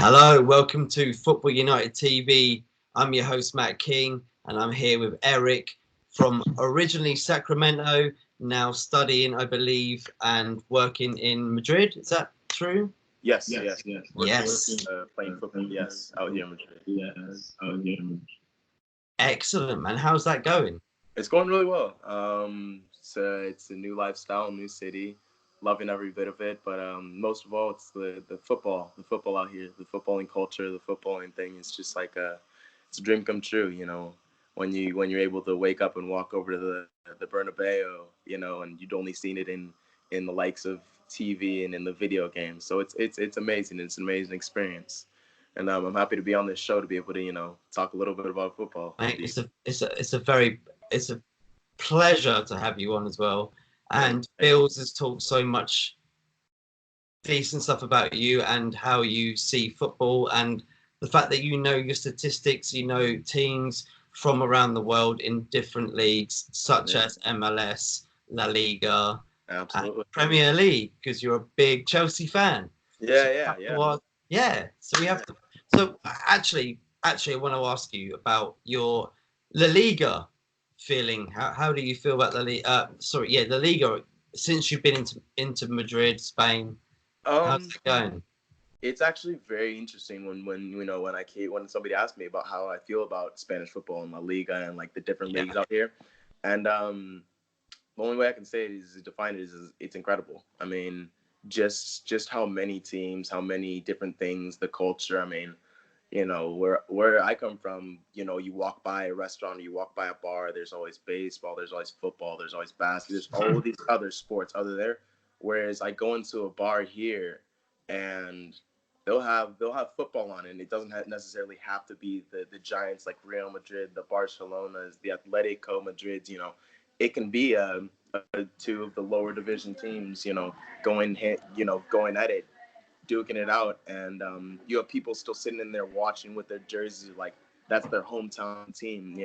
Hello, welcome to Football United TV. I'm your host, Matt King, and I'm here with Eric from originally Sacramento, now studying, I believe, and working in Madrid. Is that true? Yes, yes. Yes. Playing football, yes, out here in Madrid. Excellent, man. How's that going? It's going really well. It's a new lifestyle, new city, loving every bit of it. But most of all, it's the football out here, the footballing culture, the footballing thing. It's just like it's a dream come true. When you're able to wake up and walk over to the Bernabeu, and you'd only seen it in the likes of TV and in the video games. So it's amazing. It's an amazing experience. And I'm happy to be on this show to be able to talk a little bit about football with Mate, you. it's a pleasure to have you on as well. And Bills has talked so much decent stuff about you and how you see football, and the fact that you know your statistics, you know teams from around the world in different leagues such as MLS, La Liga, and Absolutely. Premier League, because you're a big Chelsea fan. So so we have to. So actually, I want to ask you about your La Liga feeling. How do you feel about the La Liga since you've been into Madrid, Spain? How's Um, it going? it's actually very interesting when somebody asks me about how I feel about Spanish football and La Liga and like the different Yeah. leagues out here, and the only way I can say it is to define it is it's incredible. I mean, just how many teams, how many different things, the culture. I mean, where I come from, you walk by a restaurant, you walk by a bar, there's always baseball, there's always football, there's always basketball, there's all these other sports other there. Whereas I go into a bar here and they'll have football on it, and it doesn't necessarily have to be the giants like Real Madrid, the Barcelonas, the Atletico Madrids. It can be two of the lower division teams, going at it, duking it out, and you have people still sitting in there watching with their jerseys like that's their hometown team.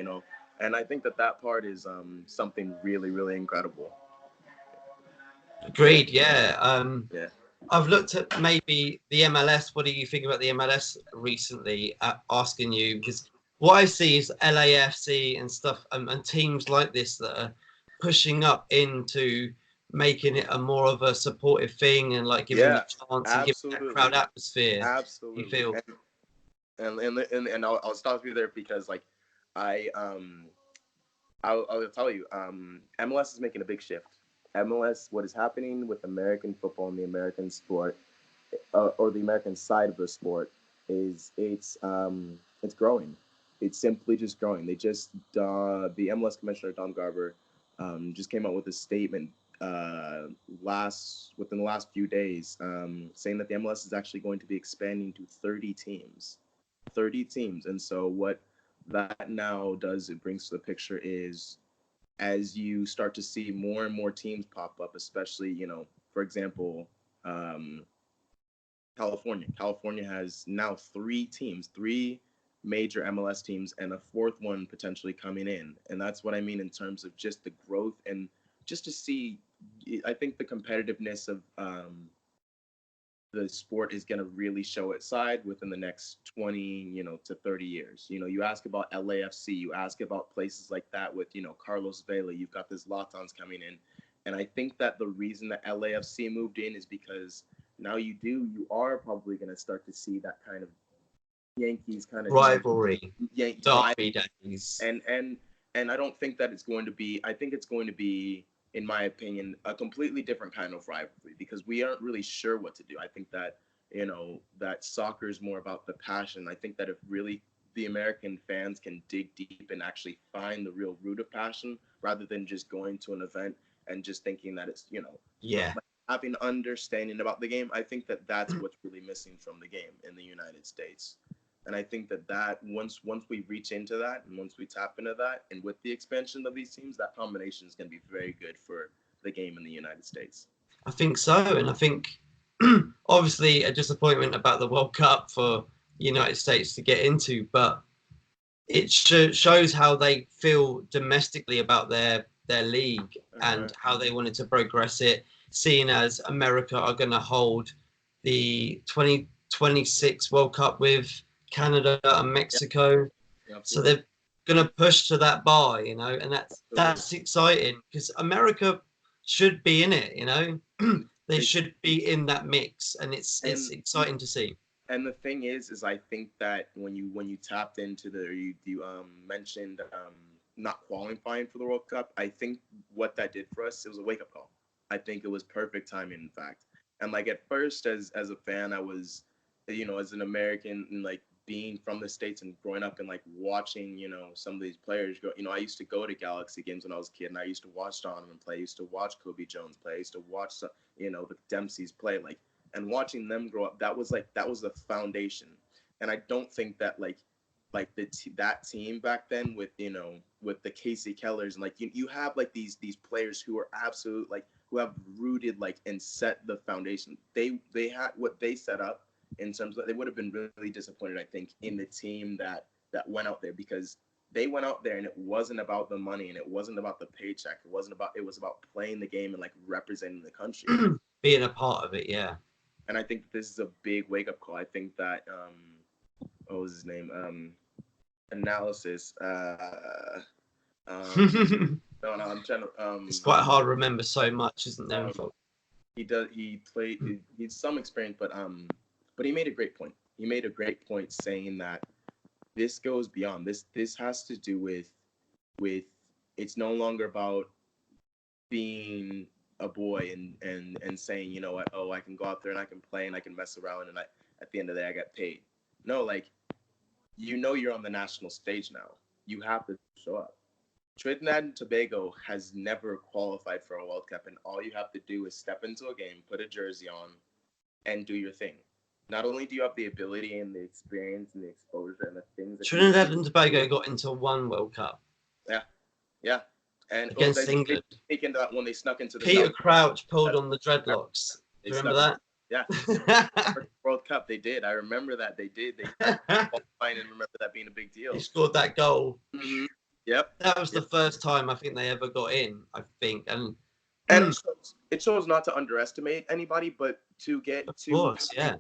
And I think that part is something really, really incredible. Agreed. Yeah. Yeah. I've looked at maybe the MLS. What do you think about the MLS recently? Asking you, because what I see is LAFC and stuff, and teams like this that are pushing up into making it a more of a supportive thing, and like giving you Yeah, a chance and giving that crowd absolutely, atmosphere. You absolutely. feel And I'll stop you there because like I I'll tell you, MLS is making a big shift. MLS, what is happening with American football and the American sport, or the American side of the sport, is it's growing. It's simply just growing. The MLS commissioner Don Garber just came out with a statement last within the last few days, saying that the MLS is actually going to be expanding to 30 teams. 30 teams. And so what that now does, it brings to the picture is as you start to see more and more teams pop up, especially, for example, um, California. California has now three teams, three major MLS teams, and a fourth one potentially coming in. And that's what I mean in terms of just the growth and just to see. I think the competitiveness of the sport is going to really show its side within the next 20 to 30 years. You ask about LAFC, you ask about places like that with Carlos Vela, you've got this Latans coming in, and I think that the reason that LAFC moved in is because now you are probably going to start to see that kind of Yankees kind of rivalry, Yankee derby days. and I don't think that it's going to be. I think it's going to be, in my opinion, a completely different kind of rivalry because we aren't really sure what to do. I think that that soccer is more about the passion. I think that if really the American fans can dig deep and actually find the real root of passion rather than just going to an event and just thinking that it's Yeah. having understanding about the game. I think that that's what's really missing from the game in the United States. And I think that once we reach into that and once we tap into that, and with the expansion of these teams, that combination is going to be very good for the game in the United States. I think so, and I think obviously a disappointment about the World Cup for United States to get into, but it shows how they feel domestically about their league and how they wanted to progress it, seeing as America are going to hold the 26 World Cup with Canada and Mexico. Yeah, So they're going to push to that bar, you know, and absolutely. that's exciting because America should be in it, you know. They should be in that mix, and it's exciting to see. And the thing is I think that when you tapped into you mentioned not qualifying for the World Cup, I think what that did for us, it was a wake up call. I think it was perfect timing, in fact. And like at first, as a fan, I was, as an American, and like being from the States and growing up and like watching, some of these players go. I used to go to Galaxy games when I was a kid, and I used to watch Donovan play. I used to watch Kobe Jones play. I used to watch the Dempsey's play. Like, and watching them grow up, that was the foundation. And I don't think that that team back then with with the Casey Kellers, and like you have like these players who are absolute, like, who have rooted like and set the foundation. They had what they set up in terms of, they would have been really disappointed, I think, in the team that went out there, because they went out there and it wasn't about the money and it wasn't about the paycheck. It was about playing the game and like representing the country, being a part of it. Yeah. And I think this is a big wake up call. I think that what was his name? Analysis. No, I'm trying to. It's quite hard to remember so much, isn't there? He does. He played. He's some experience, but he made a great point. He made a great point saying that this goes beyond this. This has to do with it's no longer about being a boy and saying, you know what, oh, I can go out there and I can play and I can mess around and at the end of the day I get paid. No, like, you're on the national stage now. You have to show up. Trinidad and Tobago has never qualified for a World Cup, and all you have to do is step into a game, put a jersey on, and do your thing. Not only do you have the ability and the experience and the exposure and the things that Trinidad and Tobago got into one World Cup. Yeah. And against England. They into that when they snuck into the Peter Crouch pulled on the dreadlocks. Do you remember that? Yeah. World Cup, they did. I remember that. They did. They qualified and remember that being a big deal. He scored that goal. Mm-hmm. Yep. That was the first time I think they ever got in, I think. And it shows not to underestimate anybody, but to get of course, to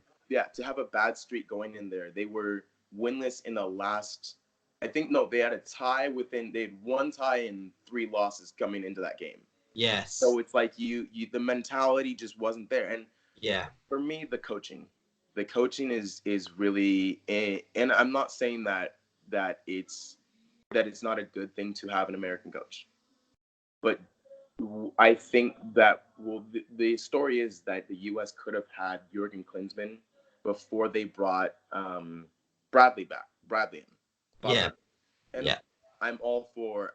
have a bad streak going in there. They were winless in the last, I think, no, they had a tie they had one tie and 3 losses coming into that game. Yes. So it's like the mentality just wasn't there. And yeah, for me, the coaching is really, and I'm not saying that it's not a good thing to have an American coach, but I think that, well, the story is that the U.S. could have had Jurgen Klinsmann before they brought Bradley in. Yeah. And yeah. I'm all for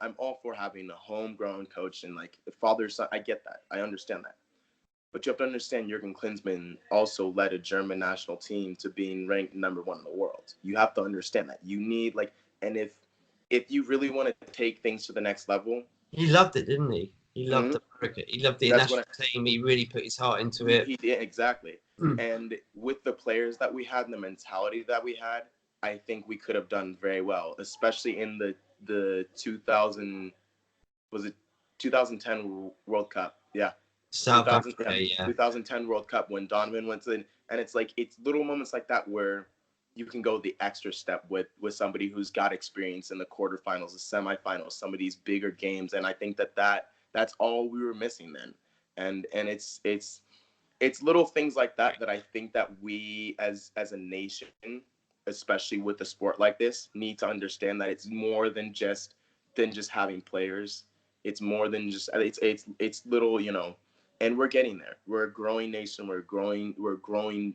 having a homegrown coach and like father son. I get that. I understand that. But you have to understand, Jurgen Klinsmann also led a German national team to being ranked number 1 in the world. You have to understand that. You need and if you really want to take things to the next level. He loved it, didn't he? He loved the cricket. He loved the national team. He really put his heart into it. He did, exactly. And with the players that we had and the mentality that we had, I think we could have done very well, especially in the 2010 World Cup. Yeah. South Africa, 2010 World Cup when Donovan went in, and it's little moments like that where you can go the extra step with somebody who's got experience in the quarterfinals, the semifinals, some of these bigger games, and I think that's all we were missing then, and it's little things like that I think that we as a nation, especially with a sport like this, need to understand that it's more than just having players. It's more than just it's little, and we're getting there. We're a growing nation. We're growing.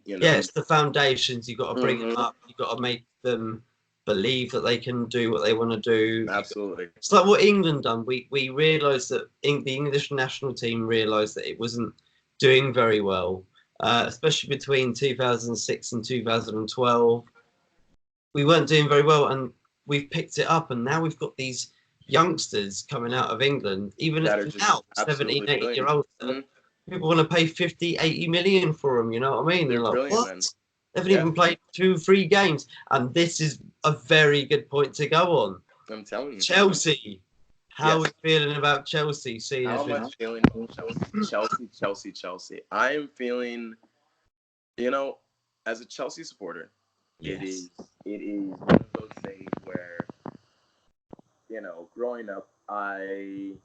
Yeah, it's the foundations. You've got to bring them up. You've got to make them believe that they can do what they want to do. Absolutely. It's like what England done. We realised that the English national team realised that it wasn't doing very well, especially between 2006 and 2012. We weren't doing very well, and we've picked it up, and now we've got these youngsters coming out of England, even if now 17, 18-year-olds. People want to pay 50, 80 million for them, you know what I mean? They're like, what? Man. They haven't even played 2-3 games. And this is a very good point to go on. I'm telling you. Chelsea. How are we feeling about Chelsea? How am I feeling? Chelsea. I am feeling, as a Chelsea supporter, it Yes. is it is one of those things where, growing up, I'm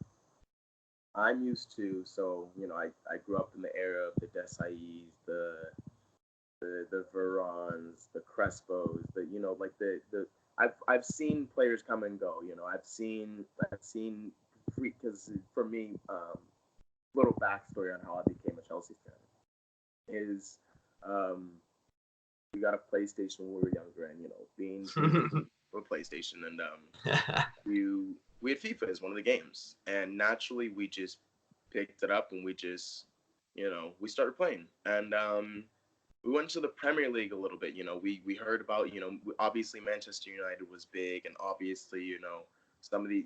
used to. So, I grew up in the era of the Desais, the Verons, the Crespos, like the I've seen players come and go. I've seen because for me, little backstory on how I became a Chelsea fan is, um, we got a PlayStation when we were younger, and being a PlayStation, and you we had FIFA as one of the games, and naturally we just picked it up and we just we started playing, and we went to the Premier League a little bit. We heard about, obviously Manchester United was big, and obviously, some of the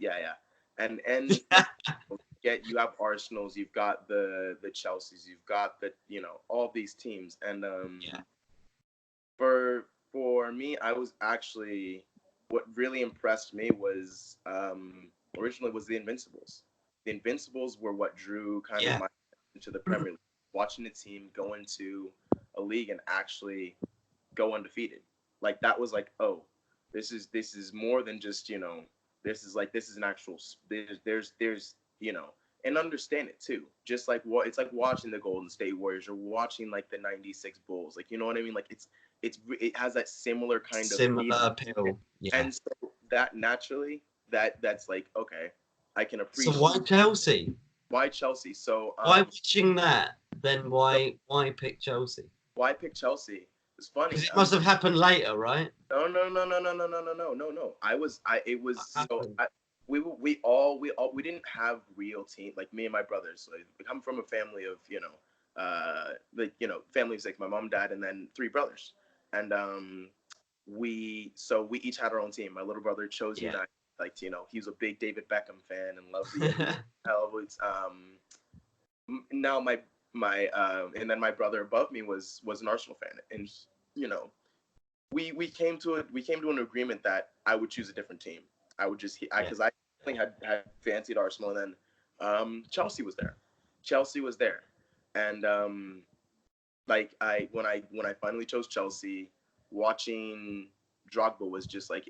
and get you have Arsenals, you've got the Chelseas, you've got the all these teams, and Yeah. for me, I was actually, what really impressed me was, originally was the Invincibles. The Invincibles were what drew kind of Yeah. my attention to the Premier League. Watching a team go into a league and actually go undefeated, like that was like, oh, this is more than just this is an actual, there's and understand it too. Just like what it's like watching the Golden State Warriors or watching like the '96 Bulls. Like, you know what I mean? Like it has that similar kind of Similar feeling. appeal. Yeah. And so that naturally, that's like, okay, I can So why appreciate Chelsea? why Chelsea. So Why watching that? Then so why pick Chelsea? why pick Chelsea? It's funny. Because it must have happened later, right? No. What So happened? we didn't have real team, like me and my brothers. So we come from a family of family of six, my mom, dad, and then three brothers, and we each had our own team. My little brother chose Yeah. United. Like, he was a big David Beckham fan and loved the hell was now my and then my brother above me was an Arsenal fan, and you know we came to an agreement that I would choose a different team. I would just Yeah. because I had fancied Arsenal, and then Chelsea was there. Chelsea was there, and like when I finally chose Chelsea, watching Drogba was just like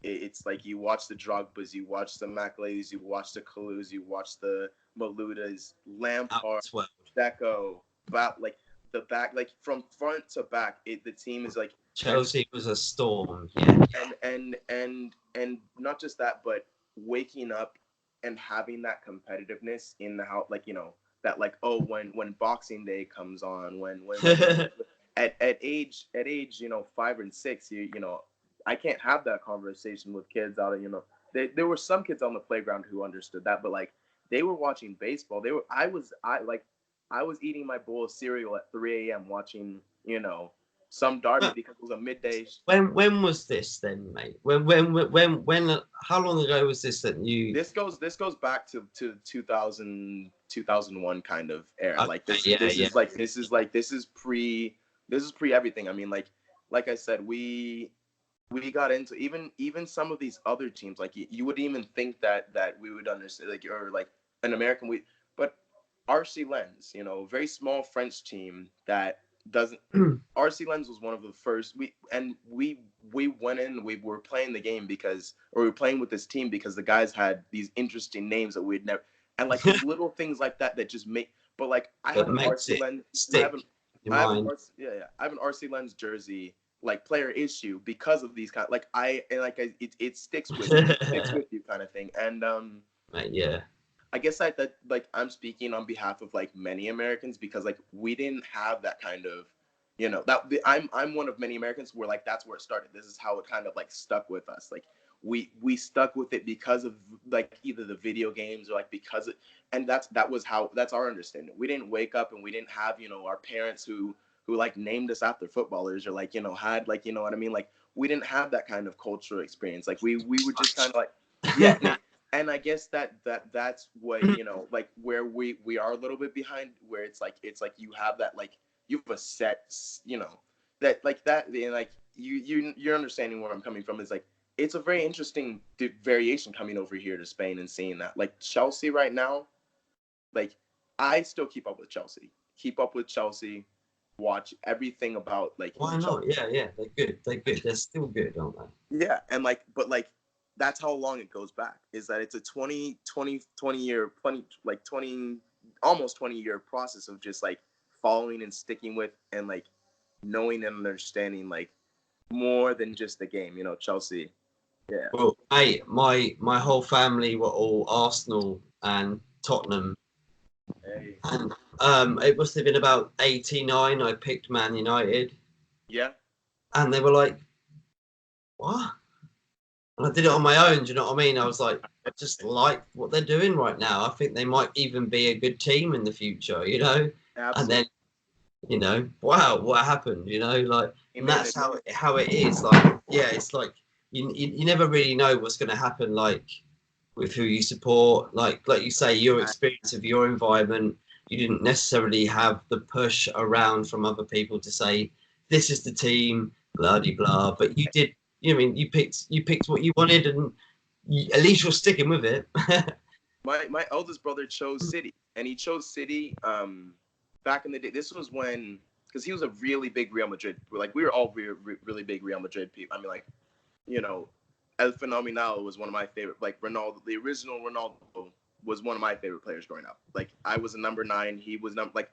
it's like you watch the Drogbas, you watch the Macaleys, you watch the Kalus, you watch the Maludas, Up Lampard, 12. Deco, like the back, like from front to back, the team is like, and Chelsea was a storm. Yeah. and not just that, but waking up and having that competitiveness in the house, like that, like, oh, when Boxing Day comes on, when like at age 5 and 6, I can't have that conversation with kids out of there were some kids on the playground who understood that, but like they were watching baseball. I was eating my bowl of cereal at 3 a.m. watching some Derby because it was a midday. When was this then, mate? When how long ago was this that you This goes back to 2000, 2001 kind of era. okay, Like this yeah, this yeah. is like this is pre everything. I mean, like I said, we got into even some of these other teams. Like you would even think that we would understand, like, or like an American, but RC Lens, very small French team that doesn't. RC Lens was one of the first. We went in. We were playing the game or we were playing with this team because the guys had these interesting names that we'd never, and like these little things like that just make. But like I have That an makes RC it Lens. I have stick an in your I have an mind. RC, yeah. I have an RC Lens jersey, like player issue, because of these kind, like it sticks with you. It sticks with you kind of thing. And Mate, yeah. I guess that like I'm speaking on behalf of like many Americans, because like we didn't have that kind of, I'm one of many Americans where like that's where it started. This is how it kind of like stuck with us. Like we stuck with it because of like either the video games or like because and that's our understanding. We didn't wake up and we didn't have our parents who like named us after footballers, or like had, like, what I mean, like we didn't have that kind of cultural experience. Like we were just kind of like, yeah. And I guess that's what, like where we are a little bit behind, where it's like you have that, like you have a set, that like that, and like you're understanding where I'm coming from, is like it's a very interesting variation coming over here to Spain and seeing that, like Chelsea right now, like I still keep up with Chelsea, watch everything about like Why not? Yeah, they're good. They're good. They're still good, aren't they? Yeah, and like, but like, that's how long it goes back. Is that it's a 20 year, 20 like 20, almost 20-year process of just like following and sticking with and like knowing and understanding like more than just the game. You know, Chelsea. Yeah. Well, hey, my whole family were all Arsenal and Tottenham, Hey. and it must have been about '89. I picked Man United, Yeah. and they were like, "What?" And I did it on my own. Do you know what I mean? I was like, I just like what they're doing right now. I think they might even be a good team in the future. You know, and Absolutely. then wow, what happened? You know, like, and Amen. that's how it is. Like, yeah, it's like you never really know what's going to happen. Like with who you support, like you say, your experience of your environment, you didn't necessarily have the push around from other people to say this is the team, blah de blah. But you did. You know, I mean, you picked what you wanted, and at least you're sticking with it. My eldest brother chose City, and he chose City back in the day. This was when, because he was a really big Real Madrid. Like we were all really big Real Madrid people. I mean, like, you know, El Phenomenal was one of my favorite. Like Ronaldo, the original Ronaldo was one of my favorite players growing up. Like I was a number 9. He was like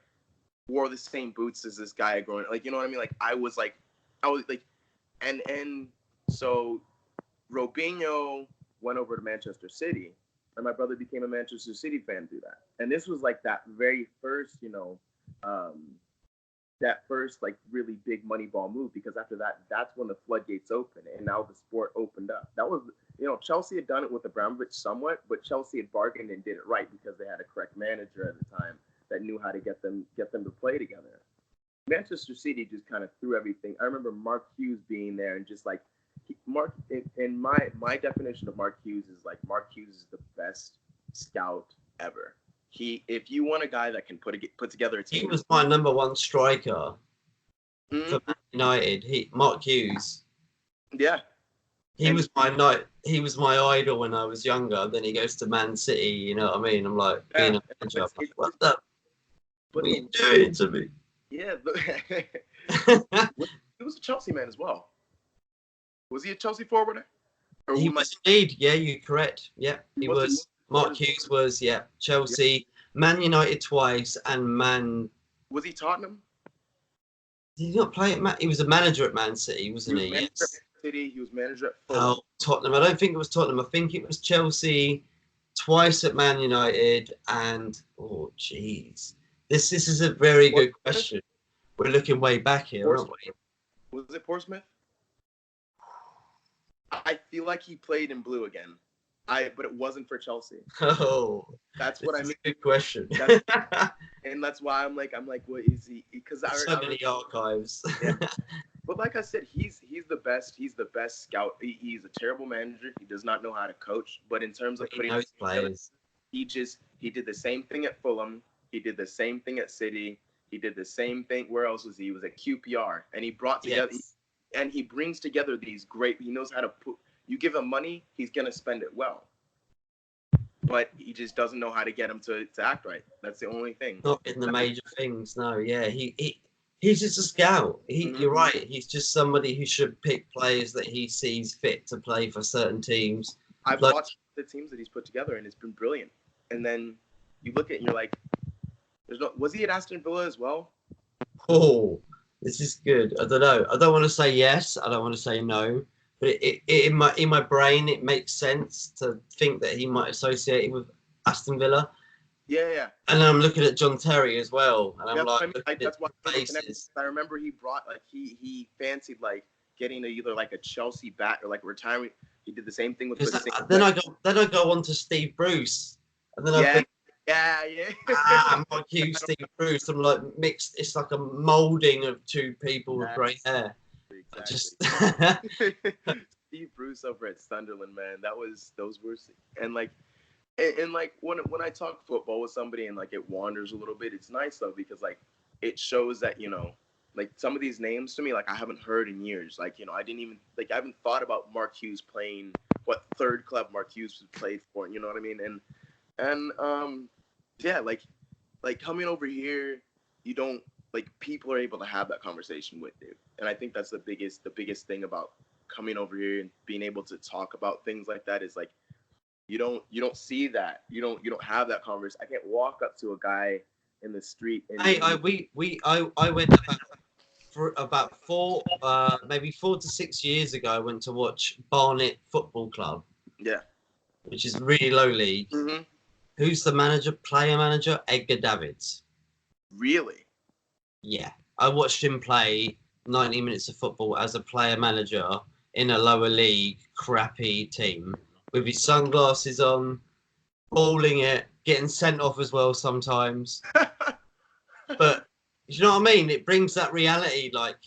wore the same boots as this guy growing up. Like, you know what I mean? Like I was like, and so Robinho went over to Manchester City, and my brother became a Manchester City fan through that. And this was like that very first, that first like really big Moneyball move, because after that, that's when the floodgates opened, and now the sport opened up. That was, Chelsea had done it with Abramovich somewhat, but Chelsea had bargained and did it right because they had a correct manager at the time that knew how to get them to play together. Manchester City just kind of threw everything. I remember Mark Hughes being there and just like Mark. In my definition of Mark Hughes is like Mark Hughes is the best scout ever. If you want a guy that can put together a team, He was my number one striker mm-hmm. for Man United. Mark Hughes. Yeah. He was my idol when I was younger. Then he goes to Man City. You know what I mean? I'm like, being a manager, I'm like, what are you doing to me? Yeah. He was a Chelsea man as well. Was he a Chelsea forward? He was indeed. Yeah, you're correct. Yeah, he was. Mark Hughes was. Yeah, Chelsea, Man United twice, and Man. Was he Tottenham? Did he not play at Man? He was a manager at Man City, wasn't he? Yes. City. He was manager at Fulham. Oh, Tottenham. I don't think it was Tottenham. I think it was Chelsea, twice at Man United, and oh, jeez, this is a very good question. We're looking way back here, aren't we? Was it Portsmouth? I feel like he played in blue again. But it wasn't for Chelsea. Oh, that's what I mean. A good question. And that's why I'm like, what is he? Because so many archives. Yeah. But like I said, he's the best. He's the best scout. He's a terrible manager. He does not know how to coach. But in terms of putting players, he did the same thing at Fulham. He did the same thing at City. He did the same thing. Where else was he? He was at QPR, and he brought together. Yes. And he brings together these great. He knows how to put. You give him money, he's gonna spend it well. But he just doesn't know how to get him to act right. That's the only thing. Not in the major things, no. Yeah, he's just a scout. You're right. He's just somebody who should pick players that he sees fit to play for certain teams. I've watched the teams that he's put together, and it's been brilliant. And then you look at it and you're like, was he at Aston Villa as well? Oh, this is good. I don't know. I don't want to say yes. I don't want to say no. But in my brain, it makes sense to think that he might associate it with Aston Villa. Yeah. And I'm looking at John Terry as well, and I'm that's why I remember he brought he fancied getting either a Chelsea bat or retirement. He did the same thing with. Then I go on to Steve Bruce, and then I think, Mark Hughes, Steve Bruce. I'm like mixed. It's like a molding of two people with grey hair. Exactly. Steve Bruce over at Sunderland, man. Those were and when I talk football with somebody and it wanders a little bit, it's nice though because it shows that some of these names to me I haven't heard in years. I didn't even I haven't thought about Mark Hughes playing what third club Mark Hughes played for. You know what I mean? And yeah, coming over here, you don't like people are able to have that conversation with you, and I think that's the biggest thing about coming over here and being able to talk about things like that is like you don't see that, you don't have that conversation. I can't walk up to a guy in the street and, Hey, I went about for about maybe 4 to 6 years ago. I went to watch Barnet Football Club, yeah. which is really low league. Hmm. Who's the manager? Player manager Edgar Davids. Really? Yeah, I watched him play 90 minutes of football as a player manager in a lower league crappy team with his sunglasses on, balling it, getting sent off as well sometimes. But you know what I mean? It brings that reality, like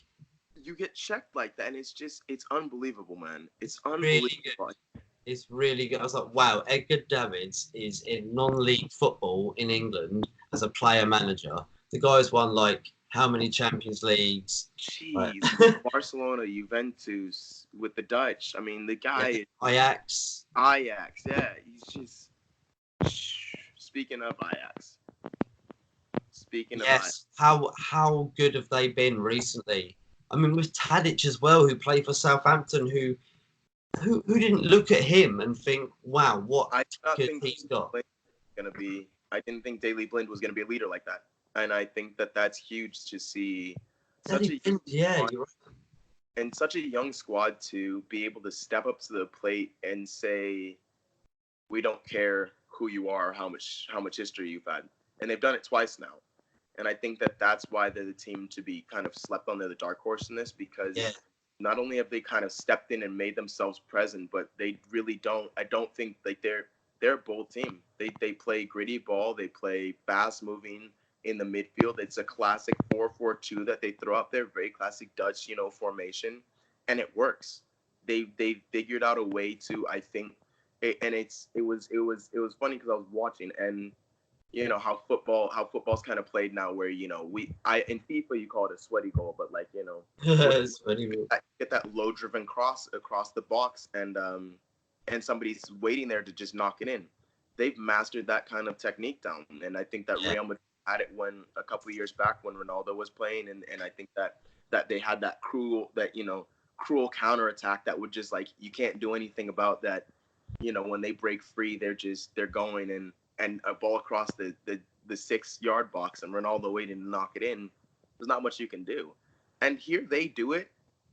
You get checked like that, and it's unbelievable, man. It's really unbelievable. good. It's really good. I was like, wow, Edgar Davids is in non-league football in England as a player manager. The guy's won like how many Champions Leagues? Like, Jeez, Barcelona, Juventus, with the Dutch. I mean, the guy, Ajax. Ajax. Yeah, he's just. Speaking of Ajax. Speaking of Ajax. Yes. How good have they been recently? I mean, with Tadic as well, who played for Southampton, who didn't look at him and think, wow, what I did not good think he's got. gonna be. I didn't think Daley Blind was gonna be a leader like that, and I think that that's huge to see such a Yeah, you're right. and such a young squad to be able to step up to the plate and say, we don't care who you are, how much history you've had, and they've done it twice now. And I think that that's why they're the team to be kind of slept on. They're the dark horse in this because Yeah. not only have they kind of stepped in and made themselves present, but they really don't. I don't think like they're a bold team. They play gritty ball. They play fast moving in the midfield. It's a classic 4-4-2 that they throw out there, very classic Dutch, formation, and it works. They figured out a way to, I think, and it was funny because I was watching, and how football's kind of played now, where we in FIFA you call it a sweaty goal, but like It's funny. get that low driven cross across the box, and somebody's waiting there to just knock it in. They've mastered that kind of technique down, and I think that Yeah. Real Madrid had it when a couple of years back when Ronaldo was playing, and I think that they had that cruel counterattack that would just like you can't do anything about that. When they break free, they're going and a ball across the 6-yard box and Ronaldo waiting to knock it in. There's not much you can do. And here they do it,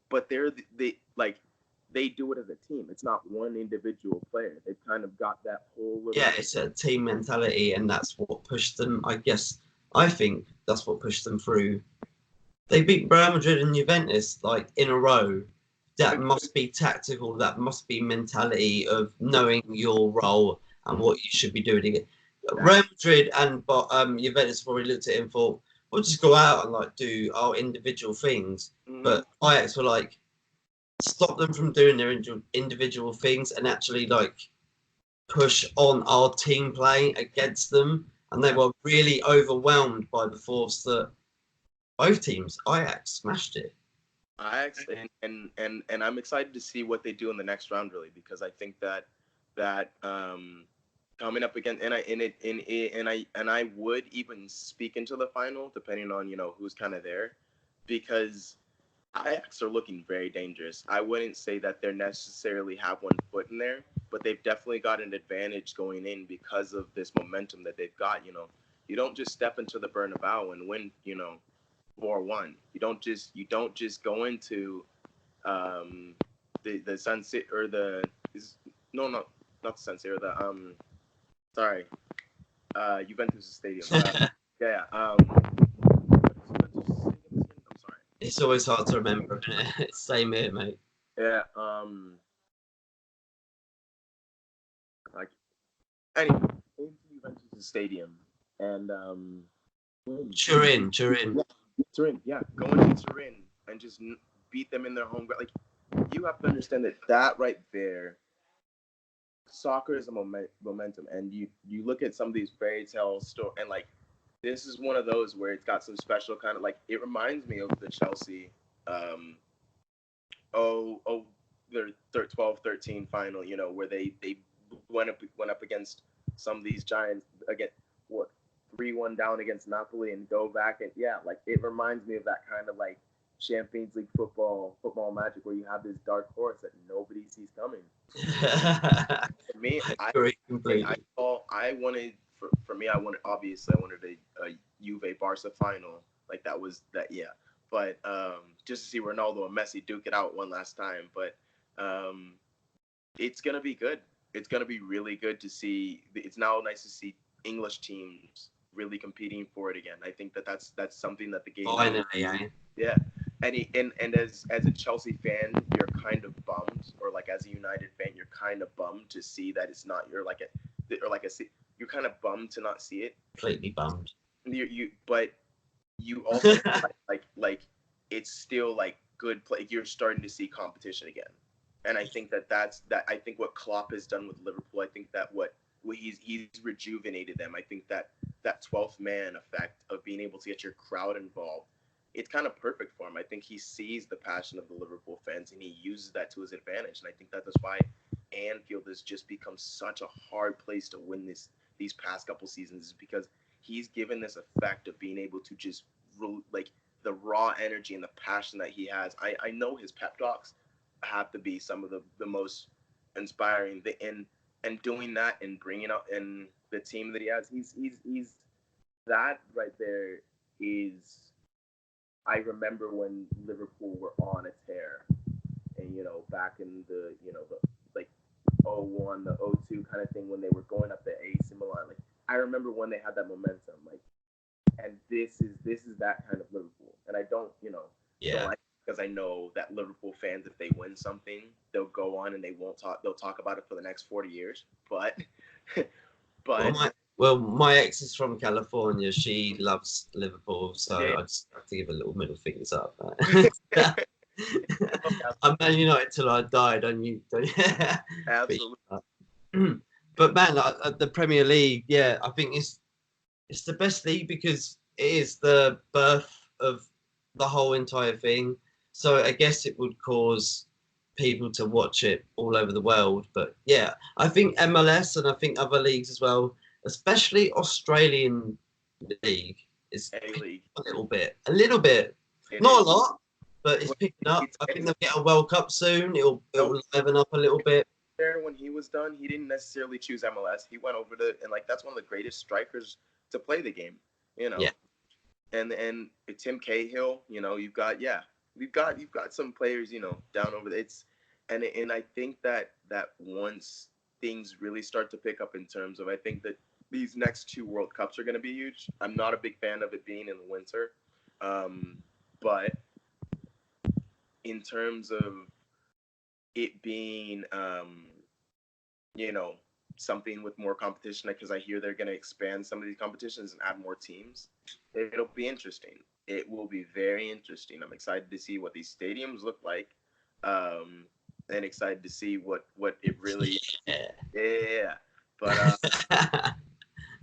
but they do it as a team. It's not one individual player. They've kind of got that whole little. Yeah, it's a team mentality, and that's what pushed them. I think that's what pushed them through. They beat Real Madrid and Juventus like in a row. That must be tactical. That must be mentality of knowing your role and what you should be doing. Real Madrid and Juventus probably looked at him and thought, "We'll just go out and like do our individual things." But Ajax were like, stop them from doing their individual things and actually like push on our team play against them. And they were really overwhelmed by the force that both teams, Ajax, smashed it. Ajax and I'm excited to see what they do in the next round, really, because I think that coming up again, and I would even speak into the final depending on who's kind of there, because Ajax are looking very dangerous. I wouldn't say that they're necessarily have one foot in there, but they've definitely got an advantage going in because of this momentum that they've got. You don't just step into the Bernabeu and win. 4-1. You don't just go into the Sunset or the is no not the Sunset or the sorry Juventus Stadium. Yeah. I'm sorry. It's always hard to remember, isn't it? Same here, mate. Yeah. Like anyway, into Juventus Stadium and Turin. Turin, yeah, going to Turin and just beat them in their home ground. Like, you have to understand that right there, soccer is a momentum, and you look at some of these fairy tale stories, and like this is one of those where it's got some special kind of like it reminds me of the Chelsea, um, their 12-13 final, where they went up against some of these giants again, what 3-1 down against Napoli and go back and yeah, like it reminds me of that kind of like Champions League football magic where you have this dark horse that nobody sees coming. For me, I agree I completely. saw I wanted for me I wanted obviously I wanted a Juve Barca final like that was that yeah, but just to see Ronaldo and Messi duke it out one last time, but um, it's gonna be good. It's gonna be really good to see. It's now nice to see English teams really competing for it again. I think that's something that the game needs. Finally, eh? Yeah, and as a Chelsea fan, you're kind of bummed, or like as a United fan, you're kind of bummed to see that it's not. You're like a or like a you're kind of bummed to not see it. Completely bummed. But you also like it's still like good play. You're starting to see competition again, and I think that's that. I think what Klopp has done with Liverpool. I think that what he's rejuvenated them. I think that that 12th man effect of being able to get your crowd involved. It's kind of perfect for him. I think he sees the passion of the Liverpool fans and he uses that to his advantage. And I think that's why Anfield has just become such a hard place to win these past couple seasons is because he's given this effect of being able to just like the raw energy and the passion that he has. I know his pep talks have to be some of the most inspiring. And doing that and bringing out and the team that he has, he's that right there is. I remember when Liverpool were on a tear, and back in the like 01, the 02 kind of thing when they were going up the AC Milan. Like I remember when they had that momentum. Like and this is that kind of Liverpool. And I don't Yeah. like because I know that Liverpool fans, if they win something, they'll go on and they won't talk. They'll talk about it for the next 40 years. But Well, but my ex is from California. She loves Liverpool, so yeah, I just have to give a little middle fingers up. yeah, I'm Man United till I die. Don't you? Don't, but, absolutely. but man, the Premier League, yeah, I think it's the best league because it is the birth of the whole entire thing. So I guess it would cause people to watch it all over the world. But yeah, I think MLS and I think other leagues as well, especially Australian league, is A picking League. up a little bit, It not is. a lot, but it's picking up. It's I think getting they'll get a World Cup soon. It'll level up a little bit. there when he was done. He didn't necessarily choose MLS. He went over to and like that's one of the greatest strikers to play the game. You Yeah, know, and Tim Cahill. You've got some players. Down over there. And I think that once things really start to pick up in terms of I think that these next two World Cups are going to be huge. I'm not a big fan of it being in the winter, but in terms of it being you know, something with more competition because I hear they're going to expand some of these competitions and add more teams. It'll be interesting. It will be very interesting. I'm excited to see what these stadiums look like, and excited to see what it really. yeah. Yeah,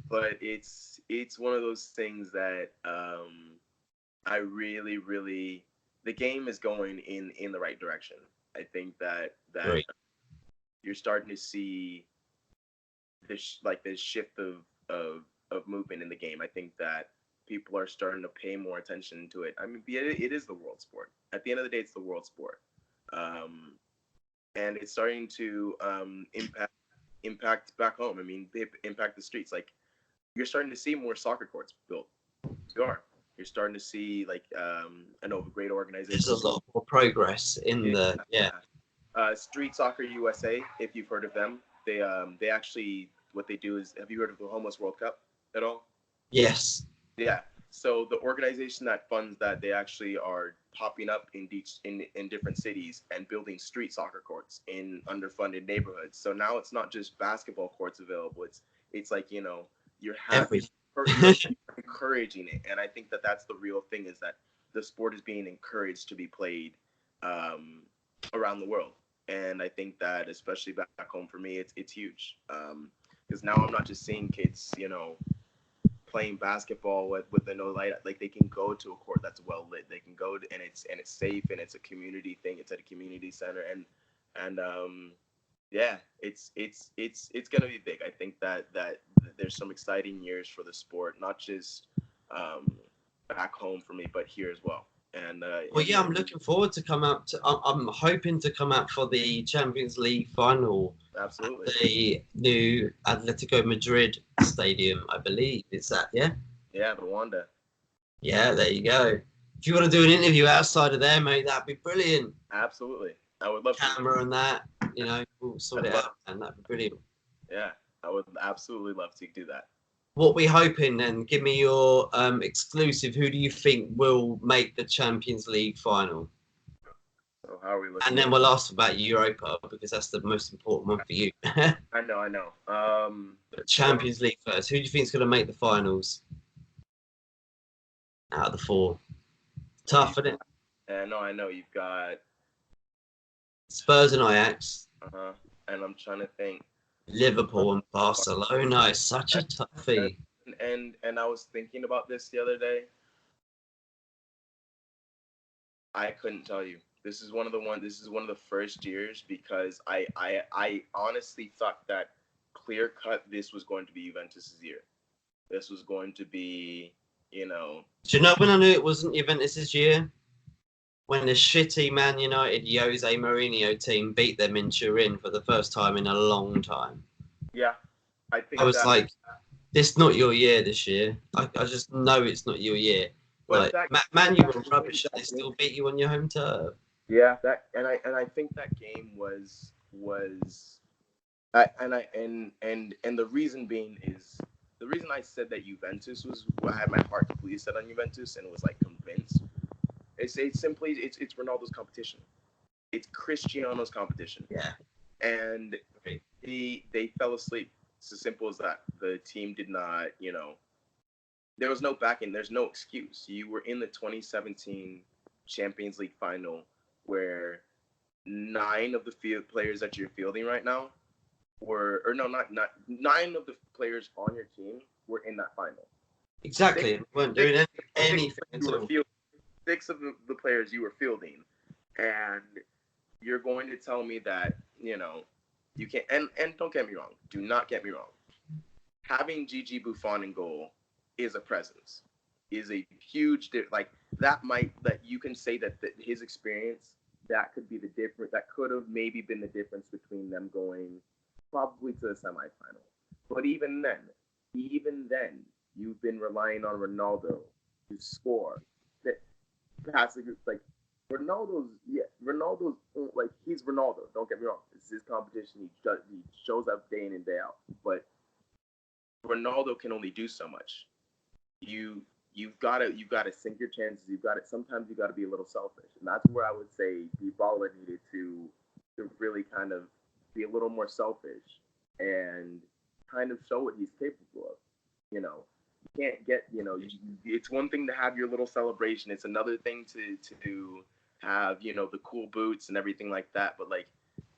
but it's one of those things that I really really the game is going in the right direction. I think that Great. you're starting to see this shift of movement in the game. I think that people are starting to pay more attention to it. I mean, it is the world sport. At the end of the day, it's the world sport, um, and it's starting to impact back home. I mean, impact the streets. Like you're starting to see more soccer courts built. You are. You're starting to see like I know of a great There's organization. a lot more progress in Yeah, the Street Soccer USA, if you've heard of them, they actually what they do is have you heard of the Homeless World Cup at all? yes. Yeah. So the organization that funds that they actually are popping up in different cities and building street soccer courts in underfunded neighborhoods. So now it's not just basketball courts available. It's like you're having Everything. you're encouraging it, and I think that that's the real thing is that the sport is being encouraged to be played um, around the world. And I think that especially back home for me, it's huge because now I'm not just seeing kids, playing basketball with the no light. Like they can go to a court that's well lit. They can go to, and it's safe and it's a community thing. It's at a community center and Yeah, it's gonna be big. I think that there's some exciting years for the sport, not just um, back home for me, but here as well. Well, And yeah, I'm looking forward to come out. I'm hoping to come out for the Champions League final at absolutely, the new Atletico Madrid stadium. I believe it's that. Yeah, yeah, the Wanda, yeah. There you go. If you want to do an interview outside of there, mate, that'd be brilliant. absolutely. I would love to. Camera and that, we'll sort I'd it love. out, and that'd be brilliant. Yeah, I would absolutely love to do that. What we hoping then? Give me your exclusive. Who do you think will make the Champions League final? So how are we And looking then at? we'll ask about Europa because that's the most important one for you. I know. But Well, Champions League first. Who do you think is going to make the finals out of the four? well, you. Tough, isn't it? I know you've got. Spurs and Ajax, And I'm trying to think. Liverpool and Barcelona. It's such a toughie. And I was thinking about this the other day. I couldn't tell you. This is one of the first years because I honestly thought that clear cut this was going to be Juventus's year. This was going to be, you know, Do you know when I knew it wasn't Juventus' year? When the shitty Man United Jose Mourinho team beat them in Turin for the first time in a long time. yeah, I I think was that. like, this not your year this year. I just know it's not your year. But Like, that, Man, you that were game, rubbish and they still beat you on your home turf. yeah, that and I think that game was and the reason being is the reason I said that Juventus was I had my heart completely set on Juventus and was like convinced. It's simply it's Ronaldo's competition. It's Cristiano's competition, Yeah. and Great. they fell asleep. It's as simple as that. The team did not, there was no backing. There's no excuse. You were in the 2017 Champions League final where nine of the field players that you're fielding right now were, or no, not nine of the players on your team were in that final. Exactly. Six, We weren't six, doing six anything you at were all. fielding, six of the players you were fielding, and you're going to tell me that you can't. And don't get me wrong. Do not get me wrong. Having Gigi Buffon in goal is a presence. Is a huge like that you can say that his experience that could be the difference that could have maybe been the difference between them going probably to the semifinal. But even then, you've been relying on Ronaldo to score. That passing like Ronaldo's like he's Ronaldo. Don't get me wrong. This is his competition. He shows up day in and day out. But Ronaldo can only do so much. You you've got to sink your chances. You've got to sometimes you got to be a little selfish, and that's where I would say Dybala needed to really kind of be a little more selfish and kind of show what he's capable of. You know, you can't get it's one thing to have your little celebration. It's another thing to have the cool boots and everything like that. But like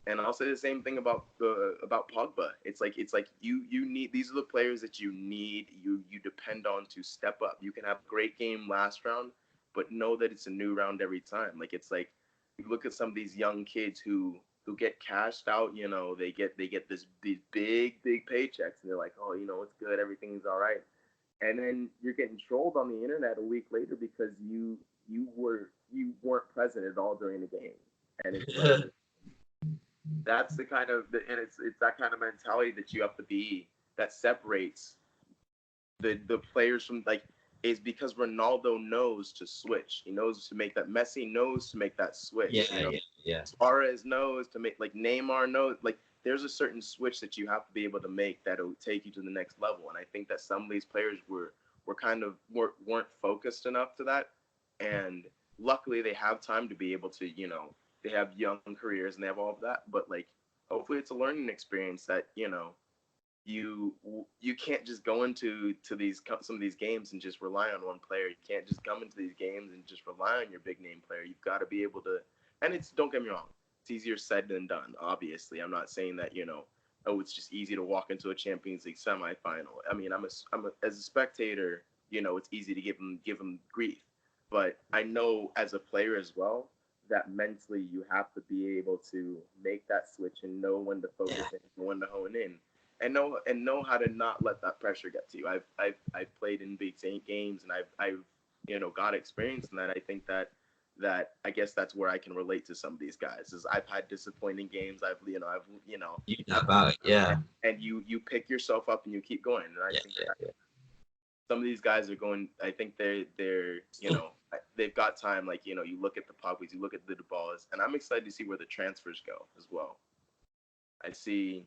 and I'll say the same thing about Pogba. It's like you need these are the players that you depend on to step up. You can have a great game last round, but know that it's a new round every time. Like it's like you look at some of these young kids who get cashed out. They get these big paychecks, and they're like, oh, it's good, everything's all right, and then you're getting trolled on the internet a week later because you weren't present at all during the game, and it's like that's the kind of and it's that kind of mentality that you have to be that separates the players from like is because Ronaldo knows to switch. He knows to make that. Messi knows to make that switch. Yeah. Suarez knows to make like Neymar knows like there's a certain switch that you have to be able to make that'll take you to the next level. And I think that some of these players were kind of weren't focused enough to that. And luckily they have time to be able to they have young careers and they have all of that. But like hopefully it's a learning experience that you can't just go into these some of these games and just rely on one player. You can't just come into these games and just rely on your big name player. You've got to be able to, and it's don't get me wrong, it's easier said than done. Obviously, I'm not saying that oh it's just easy to walk into a Champions League semifinal. I mean, as a spectator, it's easy to give them grief, but I know as a player as well that mentally you have to be able to make that switch and know when to focus Yeah. in, when to hone in, and know how to not let that pressure get to you. I've played in big games, and I've got experience in that. I think that I guess that's where I can relate to some of these guys. Is I've had disappointing games. You know about it, yeah. And you pick yourself up and you keep going. And I Yeah, think yeah, that yeah. some of these guys are going. I think they're they've got time. Like you look at the Pogba's, you look at the DeBalls, and I'm excited to see where the transfers go as well. I see.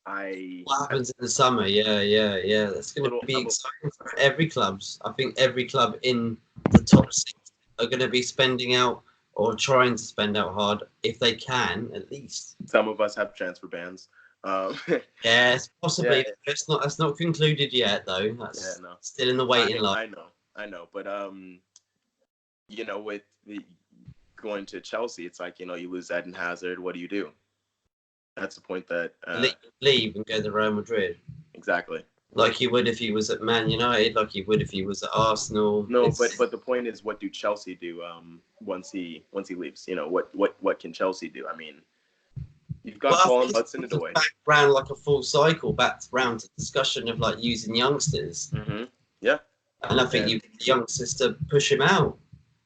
What happens in the summer? Yeah, yeah, yeah. That's going to be exciting for every clubs. I think every club in the top six are going to be spending out or trying to spend out hard if they can, at least. Some of us have transfer bans. Yes, possibly. Yeah. That's not concluded yet, though. That's still in the waiting line. I know, but with the going to Chelsea, it's like you lose Eden Hazard. What do you do? That's the point that Leave and go to Real Madrid. Exactly. Like he would if he was at Man United, like he would if he was at Arsenal. No, but the point is, what do Chelsea do once he leaves? What can Chelsea do? I mean, you've got Colin Hudson-Odoi. Back round like a full cycle, back round to discussion of like using youngsters. Mm-hmm. Yeah. And I think you need the youngsters to push him out.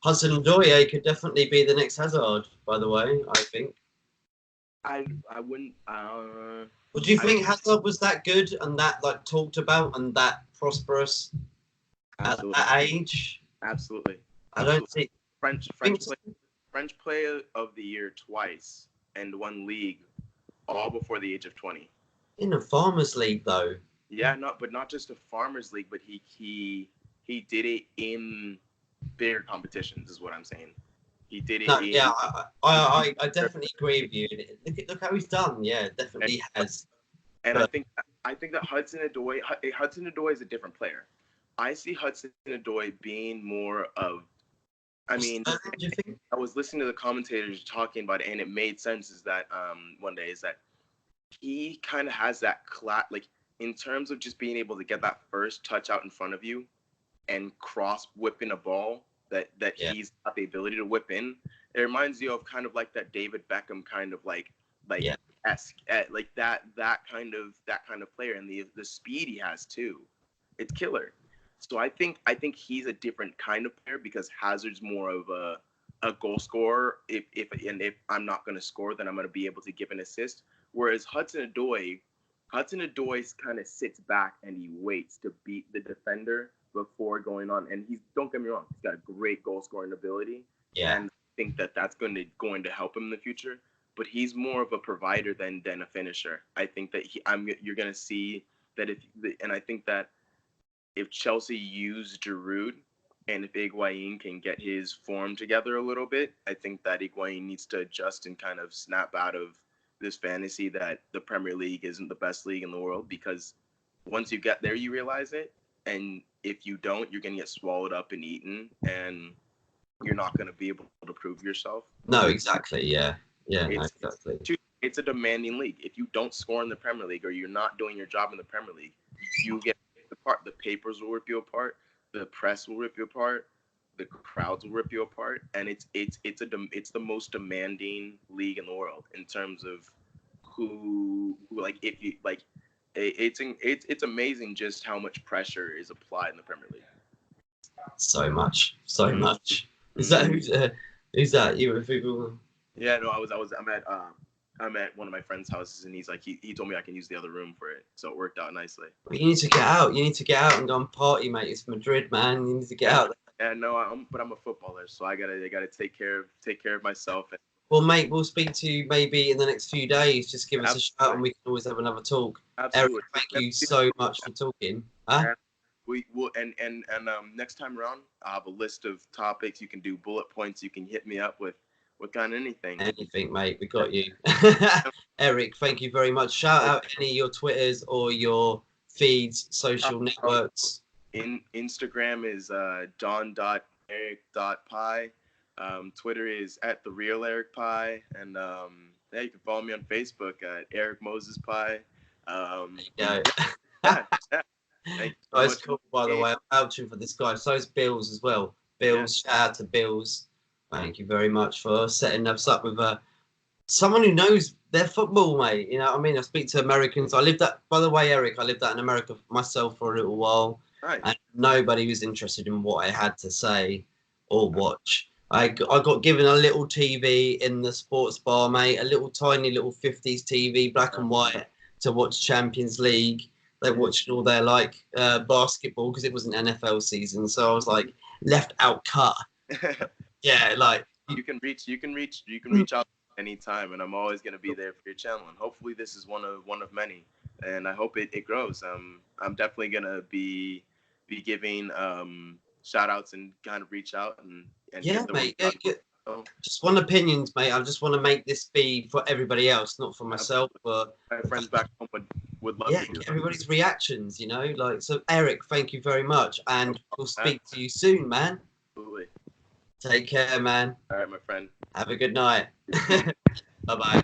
Hudson-Odoi could definitely be the next Hazard, by the way, I think. I wouldn't. Well, do you think Hazard was that good and that like talked about and that prosperous at that age? Absolutely. I don't think French Player of the Year twice and won league all before the age of 20. In a Farmers League, though. Yeah, not just a Farmers League, but he did it in bigger competitions, is what I'm saying. He did it. Yeah, I definitely agree with you. Look how he's done. Yeah, definitely has. And I think that Hudson-Odoi is a different player. I see Hudson-Odoi being more of. I mean, I was listening to the commentators talking about it, and it made sense. Is that one day is that he kind of has that like in terms of just being able to get that first touch out in front of you and cross whipping a ball that he's got the ability to whip in. It reminds you of kind of like that David Beckham kind of like esque like that kind of player, and the speed he has too. It's killer. So I think he's a different kind of player because Hazard's more of a goal scorer. If I'm not going to score, then I'm going to be able to give an assist. Whereas Hudson-Odoi kind of sits back and he waits to beat the defender before going on. And don't get me wrong, he's got a great goal scoring ability. Yeah. And I think that's going to help him in the future. But he's more of a provider than a finisher. I think that you're going to see that and I think that if Chelsea use Giroud and if Higuain can get his form together a little bit, I think that Higuain needs to adjust and kind of snap out of this fantasy that the Premier League isn't the best league in the world, because once you get there, you realize it. And if you don't, you're going to get swallowed up and eaten, and you're not going to be able to prove yourself. No, exactly. Yeah. Yeah, exactly. It's a demanding league. If you don't score in the Premier League or you're not doing your job in the Premier League, you get apart. The papers will rip you apart. The press will rip you apart. The crowds will rip you apart. And it's the most demanding league in the world in terms of who like if you like. It's amazing just how much pressure is applied in the Premier League. So much. Is that who's that? You with people? Yeah, no, I'm at one of my friend's houses, and he's like, he told me I can use the other room for it, so it worked out nicely. Well, you need to get out. You need to get out and go and party, mate. It's Madrid, man. You need to get out. Yeah, no, but I'm a footballer, so I gotta take care of myself. Well, mate, we'll speak to you maybe in the next few days. Just give us a shout, and we can always have another talk. Absolutely. Eric, thank you so much for talking. Huh? We will, and next time around, I'll have a list of topics. You can do bullet points. You can hit me up with kind of anything. Anything, mate. We got you. Eric, thank you very much. Shout out any of your Twitters or your feeds, social networks. Instagram is don.eric.pie. Twitter is @TheRealEricPie. And you can follow me on Facebook at Eric Moses Pie. There you go. Yeah. Guys, cool, by the way. I'm vouching for this guy. So is Bills as well. Bills, shout out to Bills. Thank you very much for setting us up with someone who knows their football, mate. You know what I mean? I speak to Americans. By the way, Eric, I lived out in America myself for a little while, Nice. and nobody was interested in what I had to say or watch. I got given a little TV in the sports bar, mate, a little tiny little 50s TV, black and white, to watch Champions League. They watched all their basketball because it was an NFL season. So I was like left out cut. Yeah, like you can reach out anytime, and I'm always gonna be there for your channel. And hopefully, this is one of many, and I hope it grows. I'm definitely gonna be giving shout outs and kind of reach out and yeah, get the word mate. out. So, just want opinions, mate. I just want to make this be for everybody else, not for myself. But my friends back home would love to do everybody's reactions, you know. Like, so Eric, thank you very much, and we'll speak to you soon, man. Absolutely. Take care, man. All right, my friend. Have a good night. Bye bye.